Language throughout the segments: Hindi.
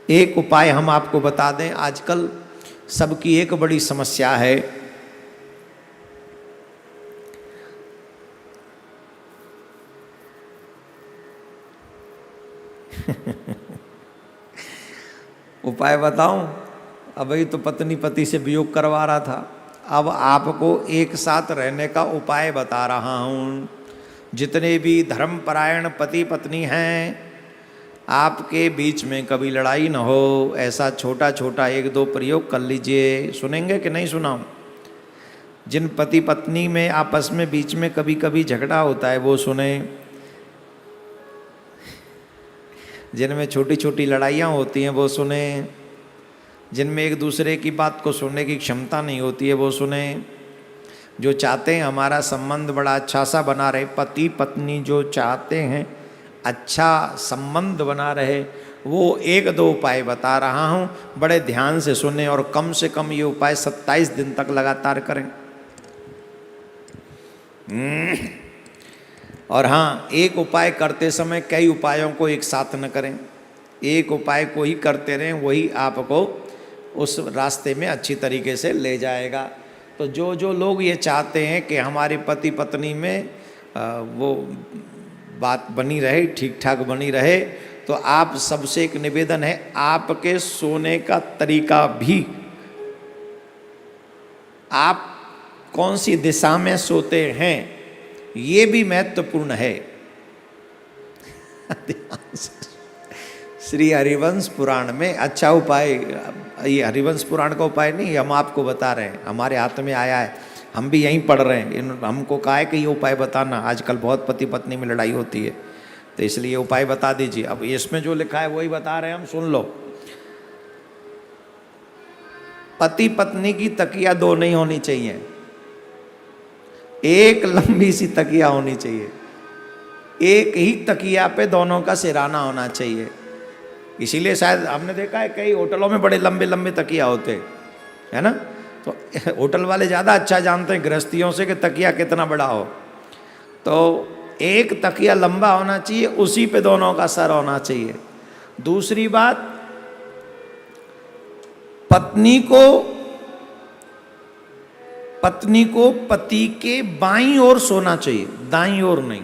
एक उपाय हम आपको बता दें, आजकल सबकी एक बड़ी समस्या है, उपाय बताऊं? अभी तो पत्नी पति से वियोग करवा रहा था, अब आपको एक साथ रहने का उपाय बता रहा हूं। जितने भी धर्मपरायण पति पत्नी हैं, आपके बीच में कभी लड़ाई न हो, ऐसा छोटा छोटा एक दो प्रयोग कर लीजिए। सुनेंगे कि नहीं सुनाऊं? जिन पति पत्नी में आपस में बीच में कभी कभी झगड़ा होता है वो सुने, जिनमें छोटी छोटी लड़ाइयाँ होती हैं वो सुने, जिनमें एक दूसरे की बात को सुनने की क्षमता नहीं होती है वो सुने। जो चाहते हैं हमारा संबंध बड़ा अच्छा सा बना रहे, पति पत्नी जो चाहते हैं अच्छा संबंध बना रहे, वो एक दो उपाय बता रहा हूँ, बड़े ध्यान से सुने और कम से कम ये उपाय 27 दिन तक लगातार करें। और हाँ, एक उपाय करते समय कई उपायों को एक साथ न करें, एक उपाय को ही करते रहें, वही आपको उस रास्ते में अच्छी तरीके से ले जाएगा। तो जो जो लोग ये चाहते हैं कि हमारे पति पत्नी में वो बात बनी रहे, ठीक ठाक बनी रहे, तो आप सबसे एक निवेदन है, आपके सोने का तरीका भी, आप कौन सी दिशा में सोते हैं ये भी महत्वपूर्ण है। श्री हरिवंश पुराण में अच्छा उपाय, ये हरिवंश पुराण का उपाय नहीं, हम आपको बता रहे हैं, हमारे हाथ में आया है, हम भी यहीं पढ़ रहे हैं। हमको कहा है कि ये उपाय बताना, आजकल बहुत पति पत्नी में लड़ाई होती है, तो इसलिए ये उपाय बता दीजिए। अब इसमें जो लिखा है वही बता रहे हैं हम, सुन लो। पति पत्नी की तकिया दो नहीं होनी चाहिए, एक लंबी सी तकिया होनी चाहिए, एक ही तकिया पे दोनों का सिराना होना चाहिए। इसीलिए शायद हमने देखा है कई होटलों में बड़े लंबे लंबे तकिया होते है ना, तो होटल वाले ज़्यादा अच्छा जानते हैं गृहस्थियों से कि तकिया कितना बड़ा हो। तो एक तकिया लंबा होना चाहिए, उसी पे दोनों का सर होना चाहिए। दूसरी बात, पत्नी को पति के बाईं ओर सोना चाहिए, दाईं ओर नहीं,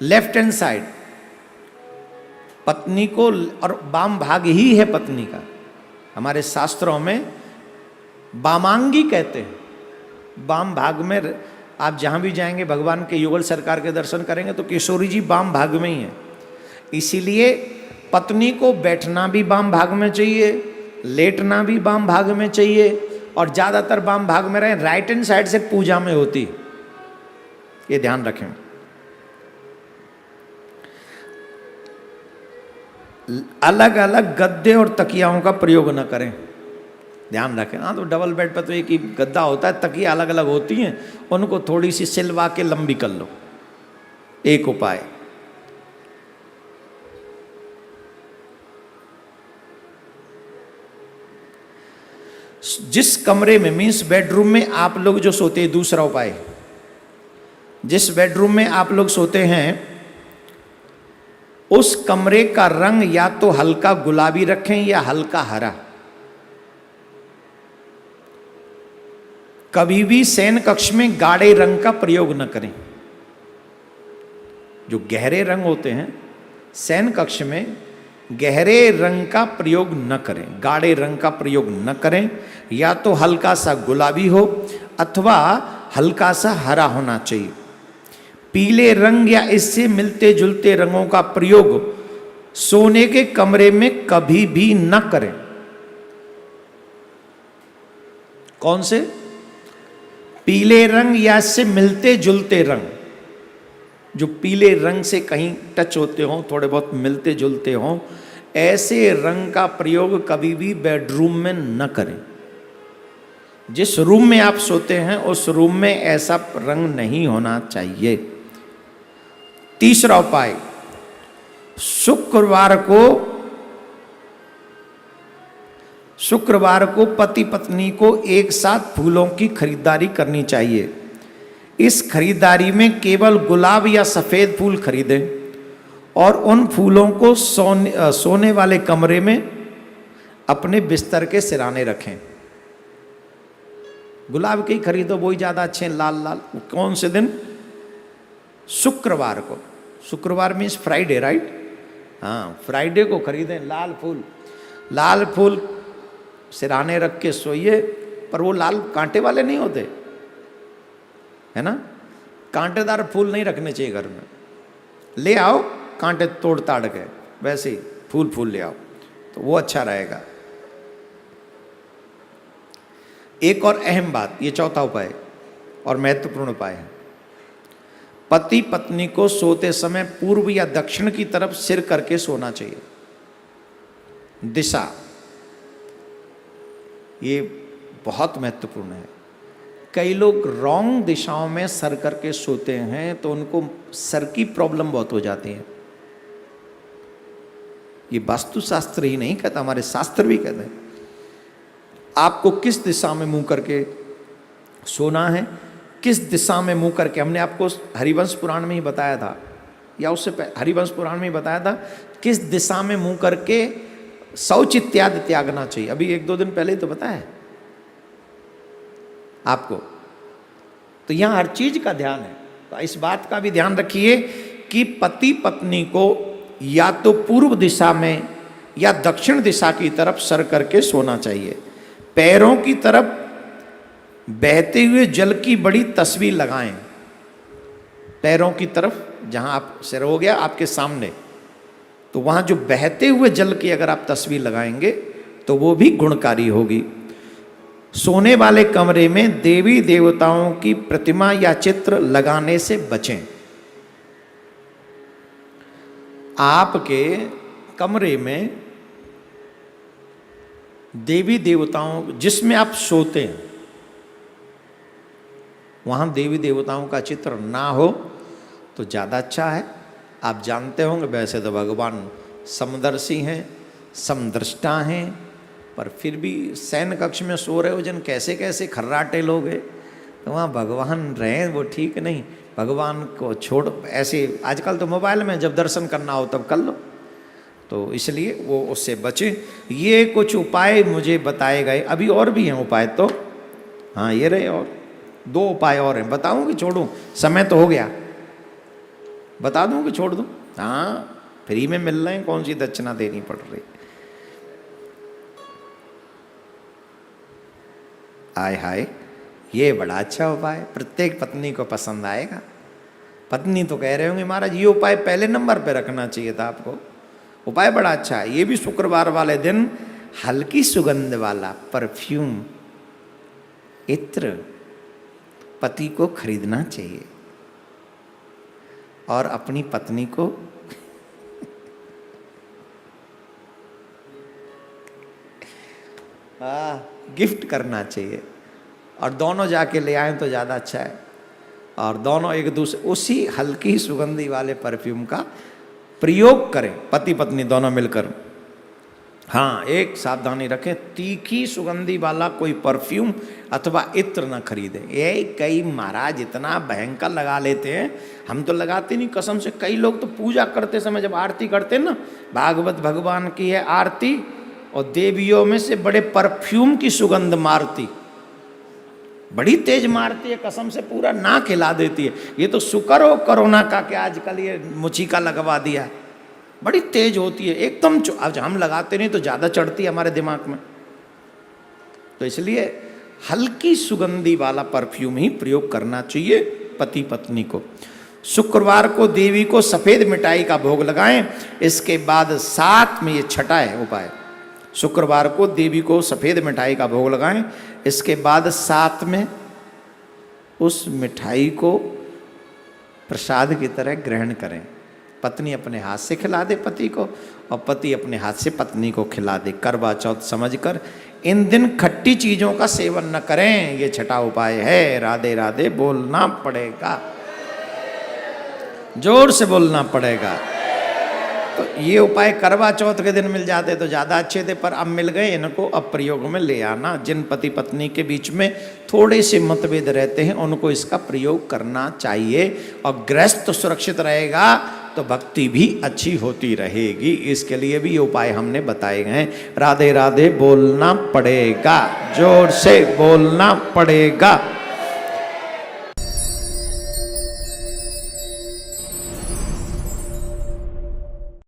लेफ्ट हैंड साइड पत्नी को, और वाम भाग ही है पत्नी का। हमारे शास्त्रों में वामांगी कहते हैं, वाम भाग में। आप जहां भी जाएंगे भगवान के युगल सरकार के दर्शन करेंगे तो किशोरी जी वाम भाग में ही है। इसीलिए पत्नी को बैठना भी वाम भाग में चाहिए, लेटना भी वाम भाग में चाहिए, और ज्यादातर वाम भाग में रहे। राइट हैंड साइड से पूजा में होती, ये ध्यान रखें। अलग अलग गद्दे और तकियाओं का प्रयोग न करें, ध्यान रखें। हाँ, तो डबल बेड पर तो एक ही गद्दा होता है, तकिया अलग अलग होती हैं, उनको थोड़ी सी सिलवा के लंबी कर लो। एक उपाय। जिस कमरे में, मीन्स बेडरूम में आप लोग जो सोते हैं, दूसरा उपाय, जिस बेडरूम में आप लोग सोते हैं उस कमरे का रंग या तो हल्का गुलाबी रखें या हल्का हरा। कभी भी शयन कक्ष में गाढ़े रंग का प्रयोग न करें। जो गहरे रंग होते हैं शयन कक्ष में, गहरे रंग का प्रयोग न करें, गाढ़े रंग का प्रयोग न करें। या तो हल्का सा गुलाबी हो अथवा हल्का सा हरा होना चाहिए। पीले रंग या इससे मिलते जुलते रंगों का प्रयोग सोने के कमरे में कभी भी न करें। कौन से? पीले रंग या इससे मिलते जुलते रंग, जो पीले रंग से कहीं टच होते हों, थोड़े बहुत मिलते जुलते हों, ऐसे रंग का प्रयोग कभी भी बेडरूम में न करें। जिस रूम में आप सोते हैं उस रूम में ऐसा रंग नहीं होना चाहिए। तीसरा उपाय, शुक्रवार को पति पत्नी को एक साथ फूलों की खरीदारी करनी चाहिए। इस खरीदारी में केवल गुलाब या सफेद फूल खरीदें और उन फूलों को सोने वाले कमरे में अपने बिस्तर के सिराने रखें। गुलाब के ही खरीदो, वही ज़्यादा अच्छे हैं, लाल लाल। कौन से दिन? शुक्रवार को। शुक्रवार मीन्स फ्राइडे, राइट? हाँ, फ्राइडे को खरीदें लाल फूल। लाल फूल सिराने रख के सोइए, पर वो लाल कांटे वाले नहीं होते, है ना? कांटेदार फूल नहीं रखने चाहिए घर में। ले आओ कांटे तोड़ ताड़ के, वैसे ही फूल ले आओ तो वो अच्छा रहेगा। एक और अहम बात, ये चौथा उपाय और महत्वपूर्ण उपाय है। पति पत्नी को सोते समय पूर्व या दक्षिण की तरफ सिर करके सोना चाहिए। दिशा ये बहुत महत्वपूर्ण है। कई लोग रॉन्ग दिशाओं में सर करके सोते हैं तो उनको सर की प्रॉब्लम बहुत हो जाती है। ये वास्तुशास्त्र ही नहीं कहता, हमारे शास्त्र भी कहते हैं आपको किस दिशा में मुंह करके सोना है, किस दिशा में मुंह करके। हमने आपको हरिवंश पुराण में ही बताया था, या उससे हरिवंश पुराण में ही बताया था किस दिशा में मुंह करके शौच इत्यादि त्यागना चाहिए। अभी 1-2 दिन पहले ही तो बताया आपको। तो यहां हर चीज का ध्यान है, तो इस बात का भी ध्यान रखिए कि पति पत्नी को या तो पूर्व दिशा में या दक्षिण दिशा की तरफ सर करके सोना चाहिए। पैरों की तरफ बहते हुए जल की बड़ी तस्वीर लगाएं। पैरों की तरफ जहां आप सिर हो गया आपके सामने, तो वहां जो बहते हुए जल की अगर आप तस्वीर लगाएंगे तो वो भी गुणकारी होगी। सोने वाले कमरे में देवी देवताओं की प्रतिमा या चित्र लगाने से बचें। आपके कमरे में देवी देवताओं, जिसमें आप सोते हैं वहां देवी देवताओं का चित्र ना हो तो ज़्यादा अच्छा है। आप जानते होंगे वैसे तो भगवान समदर्शी हैं, समदृष्टा हैं, पर फिर भी शयन कक्ष में सो रहे हो जन कैसे कैसे खर्राटे लोग हैं, तो वहाँ भगवान रहें वो ठीक नहीं। भगवान को छोड़, ऐसे आजकल तो मोबाइल में जब दर्शन करना हो तब कर लो, तो इसलिए वो उससे बचे। ये कुछ उपाय मुझे बताए गए, अभी और भी हैं उपाय तो, हाँ ये रहे, और 2 उपाय और हैं। बताऊँ कि छोड़ूँ? समय तो हो गया, बता दूँ कि छोड़ दूँ? हाँ, फ्री में मिल रहे हैं, कौन सी दक्षिणा देनी पड़ रही। आय हाय, ये बड़ा अच्छा उपाय, प्रत्येक पत्नी को पसंद आएगा। पत्नी तो कह रहे होंगे महाराज ये उपाय पहले नंबर पे रखना चाहिए था आपको, उपाय बड़ा अच्छा है। ये भी शुक्रवार वाले दिन हल्की सुगंध वाला परफ्यूम, इत्र पति को खरीदना चाहिए और अपनी पत्नी को गिफ्ट करना चाहिए, और दोनों जाके ले आए तो ज़्यादा अच्छा है। और दोनों एक दूसरे उसी हल्की सुगंधी वाले परफ्यूम का प्रयोग करें, पति पत्नी दोनों मिलकर। हाँ, एक सावधानी रखें, तीखी सुगंधी वाला कोई परफ्यूम अथवा इत्र न खरीदें। ये कई महाराज इतना भयंकर लगा लेते हैं, हम तो लगाते नहीं कसम से। कई लोग तो पूजा करते समय जब आरती करते हैं ना, भागवत भगवान की है आरती, और देवियों में से बड़े परफ्यूम की सुगंध मारती, बड़ी तेज मारती है, कसम से पूरा नाक हिला देती है। ये तो शुक्र हो कोरोना का कि आजकल ये मुचीका लगवा दिया, बड़ी तेज होती है एकदम। आज हम लगाते नहीं तो ज़्यादा चढ़ती है हमारे दिमाग में, तो इसलिए हल्की सुगंधी वाला परफ्यूम ही प्रयोग करना चाहिए पति पत्नी को। शुक्रवार को देवी को सफ़ेद मिठाई का भोग लगाएं। इसके बाद साथ में, ये छठा है उपाय, शुक्रवार को देवी को सफ़ेद मिठाई का भोग लगाएं। इसके बाद साथ में उस मिठाई को प्रसाद की तरह ग्रहण करें। पत्नी अपने हाथ से खिला दे पति को, और पति अपने हाथ से पत्नी को खिला दे। करवा चौथ समझकर इन दिन खट्टी चीज़ों का सेवन न करें। ये छठा उपाय है। राधे राधे बोलना पड़ेगा, जोर से बोलना पड़ेगा। तो ये उपाय करवा चौथ के दिन मिल जाते तो ज़्यादा अच्छे थे, पर अब मिल गए, इनको अब प्रयोग में ले आना। जिन पति पत्नी के बीच में थोड़े से मतभेद रहते हैं उनको इसका प्रयोग करना चाहिए, और गृहस्थ सुरक्षित रहेगा, तो भक्ति भी अच्छी होती रहेगी। इसके लिए भी ये उपाय हमने बताए हैं। राधे राधे बोलना पड़ेगा, जोर से बोलना पड़ेगा।